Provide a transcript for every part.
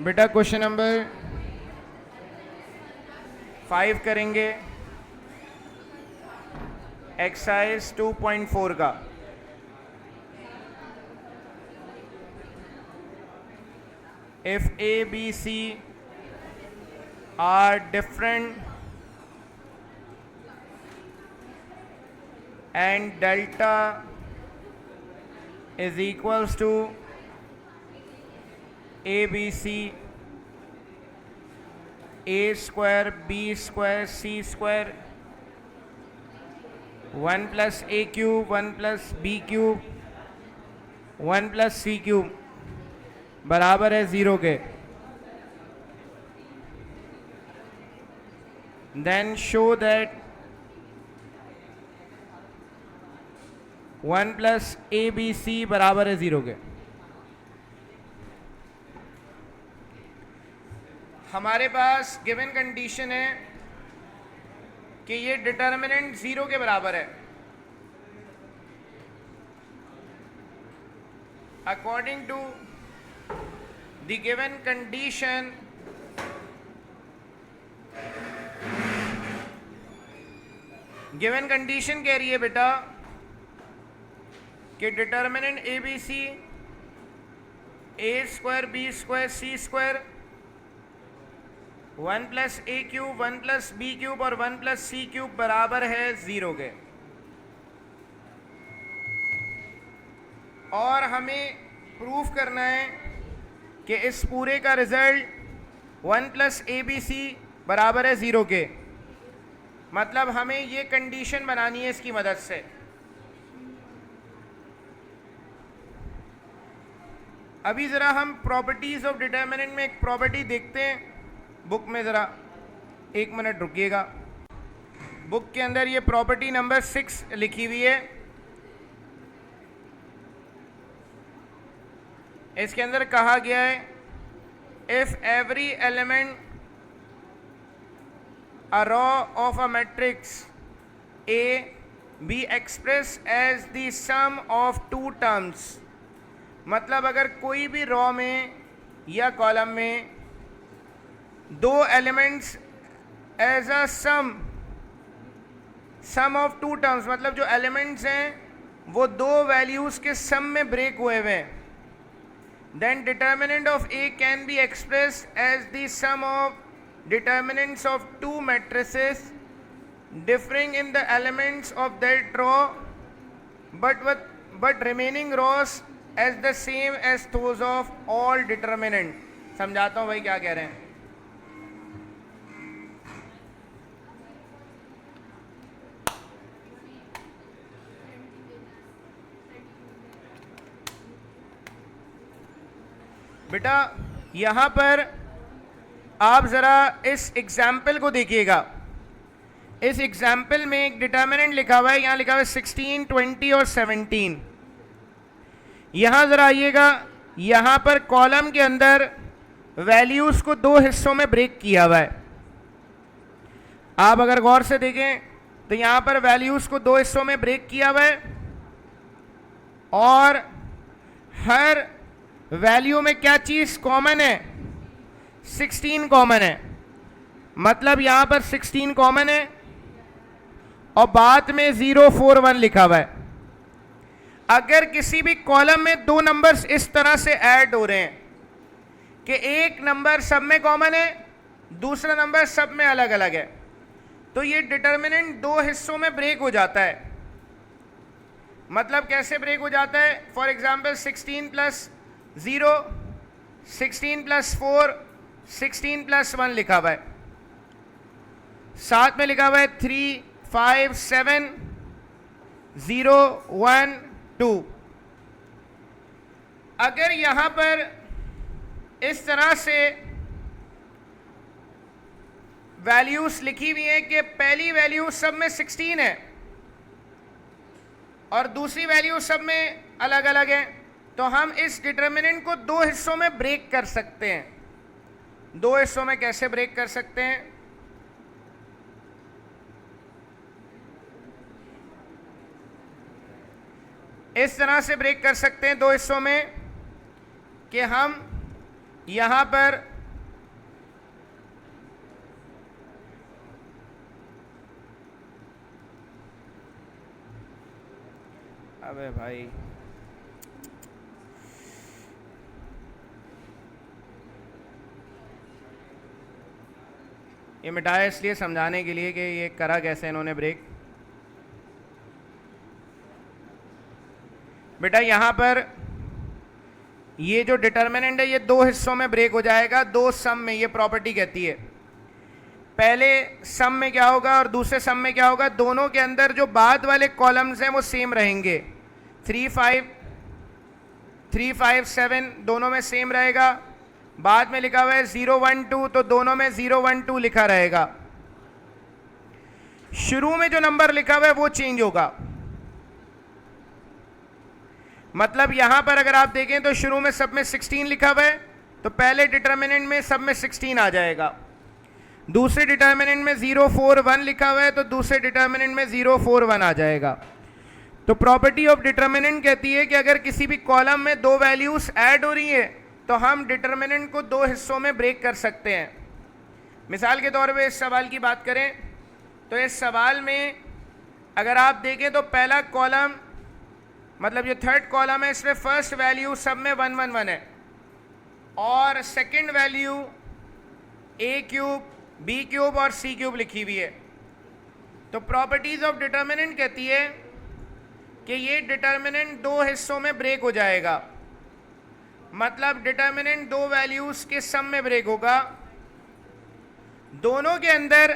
बेटा question number 5 करेंगे exercise 2.4 का। If A, B, C are different and delta is equals to ABC, A square, B square, C square, 1 plus A cube, 1 plus B cube, 1 plus C cube बराबर है 0 के, then show that 1 plus ABC बराबर है 0 के। हमारे पास given condition है कि ये डिटर्मिनेंट 0 के बराबर है। According to the given condition कह रही है बेटा कि determinant A B C, A square B square C square, 1 plus A cube, 1 plus B cube और 1 प्लस सी क्यूब बराबर है 0 के। और हमें प्रूफ करना है कि इस पूरे का result 1 plus A B C बराबर है 0 के। मतलब हमें ये कंडीशन बनानी है इसकी मदद से। अभी ज़रा हम प्रॉपर्टीज़ ऑफ डिटर्मिनेंट में एक प्रॉपर्टी देखते हैं बुक में। ज़रा 1 मिनट रुकिएगा। बुक के अंदर ये प्रॉपर्टी नंबर 6 लिखी हुई है। इसके अंदर कहा गया है if every element a row of a matrix A B express as the sum of 2 terms. मतलब अगर कोई भी रॉ में या कॉलम में 2 elements as a sum of 2 terms, मतलब जो एलिमेंट्स हैं वो 2 वैल्यूज के सम में ब्रेक हुए हुए हैं, then determinant of A can be express as the sum of determinants of 2 matrices differing in the elements of that row but remaining rows as the same as those of all determinant. समझाता हूँ भाई क्या कह रहे हैं। बेटा यहां पर आप जरा इस एग्जाम्पल को देखिएगा। इस एग्जाम्पल में एक डिटर्मिनेंट लिखा हुआ है, यहां लिखा हुआ है 16, 20 और 17। यहां जरा आइएगा, यहां पर कॉलम के अंदर वैल्यूज को 2 हिस्सों में ब्रेक किया हुआ है। आप अगर गौर से देखें तो यहां पर वैल्यूज को 2 हिस्सों में ब्रेक किया हुआ है और हर वैल्यू में क्या चीज कॉमन है? 16 कॉमन है। मतलब यहां पर 16 कॉमन है और बाद में 0, 4, 1 लिखा हुआ है। अगर किसी भी कॉलम में 2 नंबर्स इस तरह से ऐड हो रहे हैं कि एक नंबर सब में कॉमन है, दूसरा नंबर सब में अलग अलग है, तो ये डिटर्मिनेंट 2 हिस्सों में ब्रेक हो जाता है। मतलब कैसे ब्रेक हो जाता है? For example 16 plus 0, 16 plus 4, 16 plus 1 लिखा हुआ है। साथ में लिखा हुआ है 3, 5, 7, 0, 1, 2। अगर यहां पर इस तरह से वैल्यूज लिखी हुई है कि पहली वैल्यू सब में 16 है और दूसरी वैल्यू सब में अलग अलग है, तो हम इस डिटर्मिनेंट को 2 हिस्सों में ब्रेक कर सकते हैं। 2 हिस्सों में कैसे ब्रेक कर सकते हैं? इस तरह से ब्रेक कर सकते हैं 2 हिस्सों में कि हम यहां पर अबे भाई, ये मिटाया इसलिए समझाने के लिए कि ये करा कैसे इन्होंने ब्रेक। बेटा यहाँ पर ये जो डिटर्मिनेंट है ये दो हिस्सों में ब्रेक हो जाएगा, दो सम में, ये प्रॉपर्टी कहती है। पहले सम में क्या होगा और दूसरे सम में क्या होगा, दोनों के अंदर जो बाद वाले कॉलम्स हैं वो सेम रहेंगे। 3 5 3 5 7 दोनों में सेम रहेगा। बाद में लिखा हुआ है 0 1 2, तो दोनों में 0 1 2 लिखा रहेगा। शुरू में जो नंबर लिखा हुआ है वो चेंज होगा। मतलब यहां पर अगर आप देखें तो शुरू में सब में 16 लिखा हुआ है, तो पहले डिटर्मिनेंट में सब में 16 आ जाएगा। दूसरे डिटर्मिनेंट में 0 4 1 लिखा हुआ है, तो दूसरे डिटर्मिनेंट में 0 4 1 आ जाएगा। तो प्रॉपर्टी ऑफ डिटर्मिनेंट कहती है कि अगर किसी भी कॉलम में दो वैल्यूज ऐड हो रही है तो हम डिटर्मिनेंट को दो हिस्सों में ब्रेक कर सकते हैं। मिसाल के तौर पे इस सवाल की बात करें तो इस सवाल में अगर आप देखें तो पहला कॉलम, मतलब जो थर्ड कॉलम है, इसमें फर्स्ट वैल्यू सब में 1 1 1 है और second value a cube, b cube और c क्यूब लिखी हुई है। तो प्रॉपर्टीज ऑफ डिटर्मिनेंट कहती है कि ये डिटर्मिनेंट दो हिस्सों में ब्रेक हो जाएगा। मतलब डिटर्मिनेंट दो वैल्यूज के सम में ब्रेक होगा। दोनों के अंदर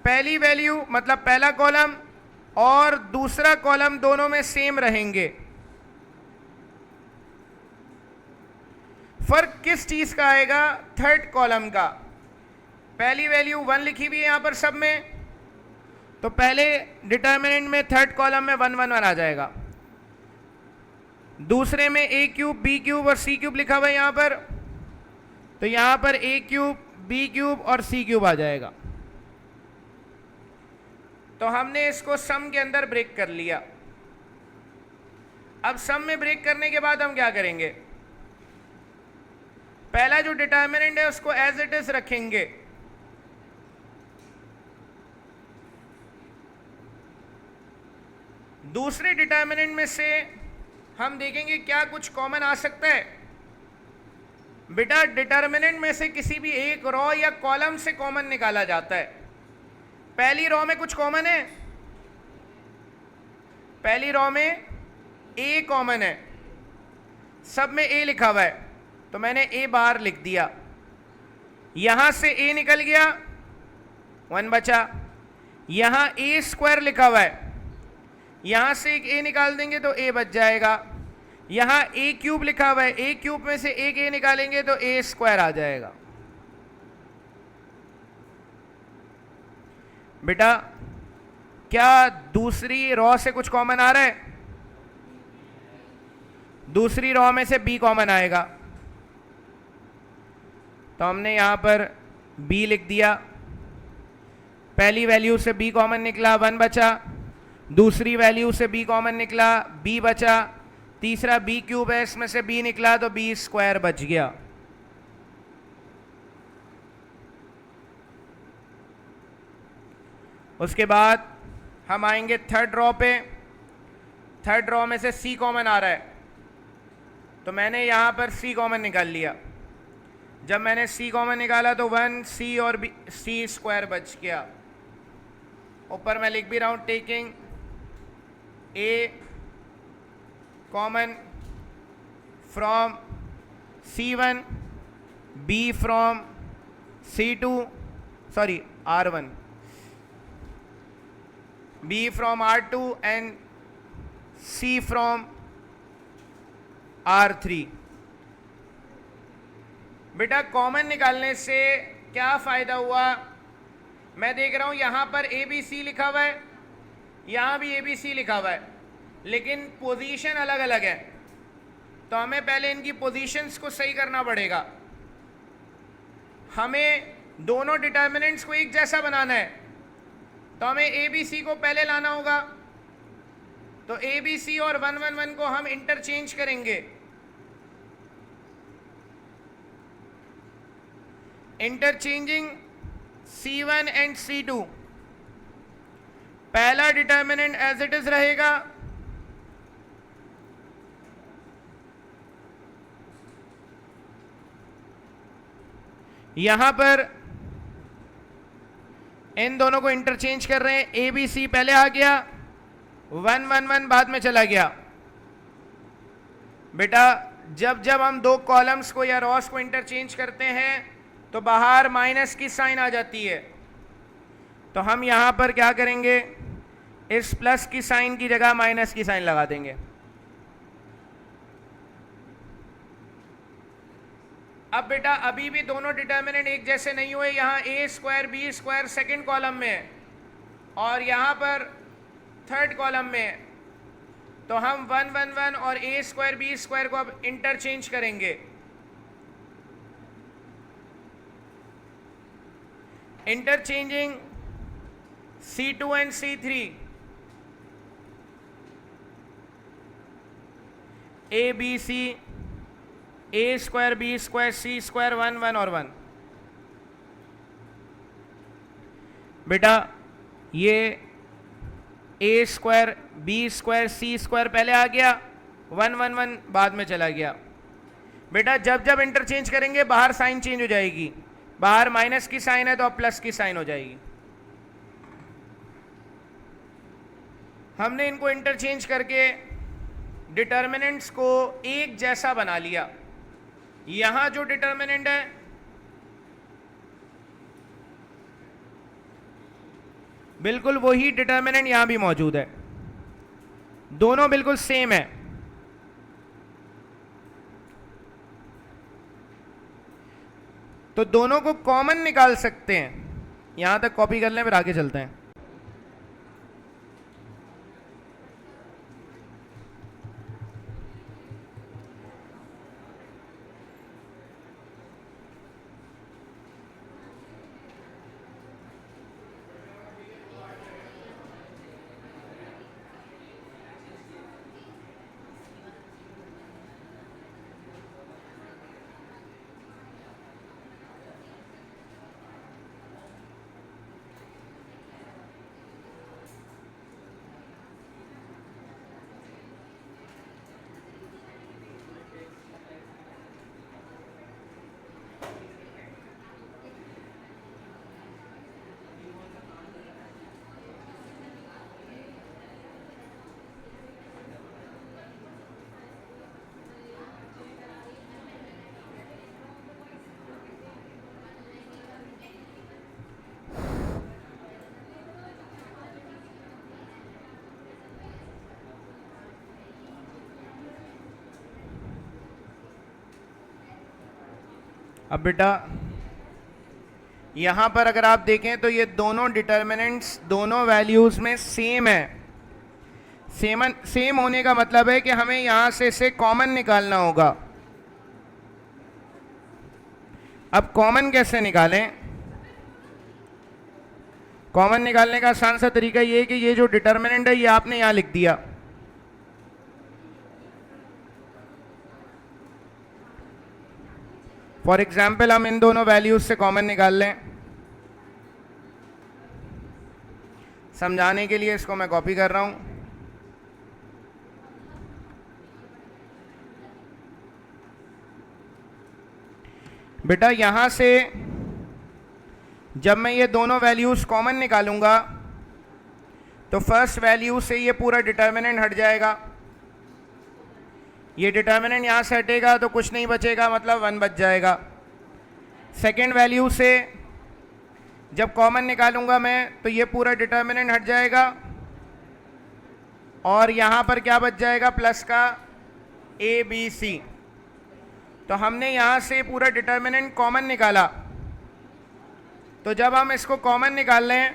पहली वैल्यू, मतलब पहला कॉलम और दूसरा कॉलम दोनों में सेम रहेंगे। फर्क किस चीज का आएगा, थर्ड कॉलम का। पहली वैल्यू 1 लिखी हुई है यहां पर सब में, तो पहले डिटर्मिनेंट में थर्ड कॉलम में 1 1 1 आ जाएगा। दूसरे में a क्यूब, b क्यूब और c क्यूब लिखा हुआ है यहां पर, तो यहां पर a क्यूब, b क्यूब और c क्यूब आ जाएगा। तो हमने इसको सम के अंदर ब्रेक कर लिया। अब सम में ब्रेक करने के बाद हम क्या करेंगे, पहला जो डिटर्मिनेंट है उसको एज इट इज रखेंगे। दूसरे डिटर्मिनेंट में से हम देखेंगे क्या कुछ कॉमन आ सकता है। बेटा डिटर्मिनेंट में से किसी भी एक रो या कॉलम से कॉमन निकाला जाता है। पहली रो में कुछ कॉमन है, पहली रो में a कॉमन है, सब में a लिखा हुआ है, तो मैंने a बार लिख दिया। यहां से a निकल गया, 1 बचा। यहां a स्क्वायर लिखा हुआ है, यहां से एक a निकाल देंगे तो a बच जाएगा। यहां a क्यूब लिखा हुआ है, a क्यूब में से एक a निकालेंगे तो a स्क्वायर आ जाएगा। बेटा क्या दूसरी रॉ से कुछ कॉमन आ रहा है, दूसरी रॉ में से b कॉमन आएगा, तो हमने यहां पर b लिख दिया। पहली वैल्यू से b कॉमन निकला, 1 बचा। दूसरी वैल्यू से b कॉमन निकला, b बचा। तीसरा b क्यूब है, इसमें से b निकला तो b स्क्वायर बच गया। उसके बाद हम आएंगे थर्ड रॉ पे। थर्ड रॉ में से c कॉमन आ रहा है, तो मैंने यहां पर c कॉमन निकाल लिया। जब मैंने c कॉमन निकाला तो 1 c और c स्क्वायर बच गया। ऊपर मैं लिख भी रहा हूं, taking a common from c1, b from c2, sorry r1, b from r2 and c from r3। बेटा कॉमन निकालने से क्या फायदा हुआ, मैं देख रहा हूं यहां पर ABC लिखा हुआ है, यहां भी ABC लिखा हुआ है, लेकिन पोजीशन अलग अलग है। तो हमें पहले इनकी पोजीशंस को सही करना पड़ेगा। हमें दोनों डिटर्मिनेंट्स को एक जैसा बनाना है, तो हमें ABC को पहले लाना होगा। तो ABC और 1 1 1 को हम इंटरचेंज करेंगे। Interchanging C1 and C2। पहला डिटर्मिनेंट एज इट इज रहेगा, यहां पर इन दोनों को इंटरचेंज कर रहे हैं, ए बी सी पहले आ गया, 1 1 1 बाद में चला गया। बेटा जब जब हम दो कॉलम्स को या रॉस को इंटरचेंज करते हैं तो बाहर माइनस की साइन आ जाती है, तो हम यहां पर क्या करेंगे, इस प्लस की साइन की जगह माइनस की साइन लगा देंगे। अब बेटा अभी भी दोनों डिटर्मिनेंट एक जैसे नहीं हुए, यहां A square B square second column में और यहां पर थर्ड कॉलम में, तो हम 1 1 1 और ए स्क्वायर बी स्क्वायर को अब इंटरचेंज करेंगे। Interchanging C2 and C3, A B C, A square B square C square 1 1 और 1। बेटा ये A square B square C square पहले आ गया, 1 1 1 बाद में चला गया। बेटा जब जब इंटरचेंज करेंगे बाहर साइन चेंज हो जाएगी, बाहर माइनस की साइन है तो अब प्लस की साइन हो जाएगी। हमने इनको इंटरचेंज करके डिटर्मिनेंट्स को एक जैसा बना लिया। यहां जो डिटर्मिनेंट है बिल्कुल वही डिटर्मिनेंट यहां भी मौजूद है, दोनों बिल्कुल सेम है। तो दोनों को कॉमन निकाल सकते हैं, यहां तक कॉपी कर लें फिर आगे चलते हैं। अब बेटा यहां पर अगर आप देखें तो ये दोनों डिटर्मिनेंट्स दोनों वैल्यूज में सेम है। सेम होने का मतलब है कि हमें यहां से इसे कॉमन निकालना होगा। अब कॉमन कैसे निकालें? कॉमन निकालने का आसान सा तरीका ये है कि ये जो डिटर्मिनेंट है ये आपने यहां लिख दिया, फॉर एग्जाम्पल हम इन दोनों वैल्यूज से कॉमन निकाल लें। समझाने के लिए इसको मैं कॉपी कर रहा हूं। बेटा यहां से जब मैं ये दोनों वैल्यूज कॉमन निकालूंगा तो फर्स्ट वैल्यू से ये पूरा डिटर्मिनेंट हट जाएगा। ये डिटर्मिनेंट यहाँ से हटेगा तो कुछ नहीं बचेगा, मतलब 1 बच जाएगा। सेकेंड वैल्यू से जब कॉमन निकालूंगा मैं तो ये पूरा डिटर्मिनेंट हट जाएगा और यहाँ पर क्या बच जाएगा, प्लस का ए बी सी। तो हमने यहाँ से पूरा डिटर्मिनेंट कॉमन निकाला, तो जब हम इसको कॉमन निकाल लें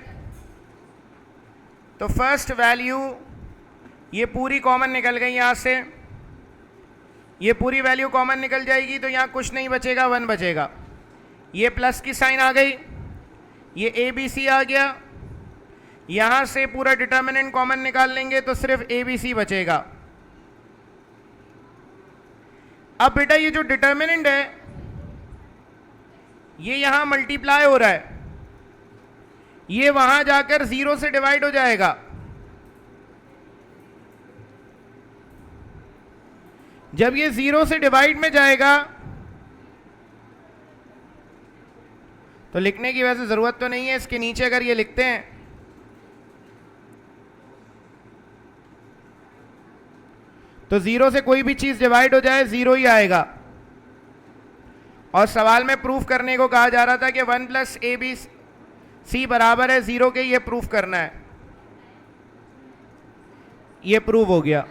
तो फर्स्ट वैल्यू ये पूरी कॉमन निकल गई, यहाँ से ये पूरी वैल्यू कॉमन निकल जाएगी तो यहाँ कुछ नहीं बचेगा, 1 बचेगा। ये प्लस की साइन आ गई, ये ए बी सी आ गया। यहाँ से पूरा डिटर्मिनेंट कॉमन निकाल लेंगे तो सिर्फ ए बी सी बचेगा। अब बेटा ये जो डिटर्मिनेंट है ये यहाँ मल्टीप्लाई हो रहा है, ये वहाँ जाकर 0 से डिवाइड हो जाएगा। जब ये 0 से डिवाइड में जाएगा तो लिखने की वैसे जरूरत तो नहीं है, इसके नीचे अगर ये लिखते हैं तो 0 से कोई भी चीज डिवाइड हो जाए 0 ही आएगा। और सवाल में प्रूफ करने को कहा जा रहा था कि 1 प्लस ए बी सी बराबर है 0 के, ये प्रूफ करना है, ये प्रूव हो गया।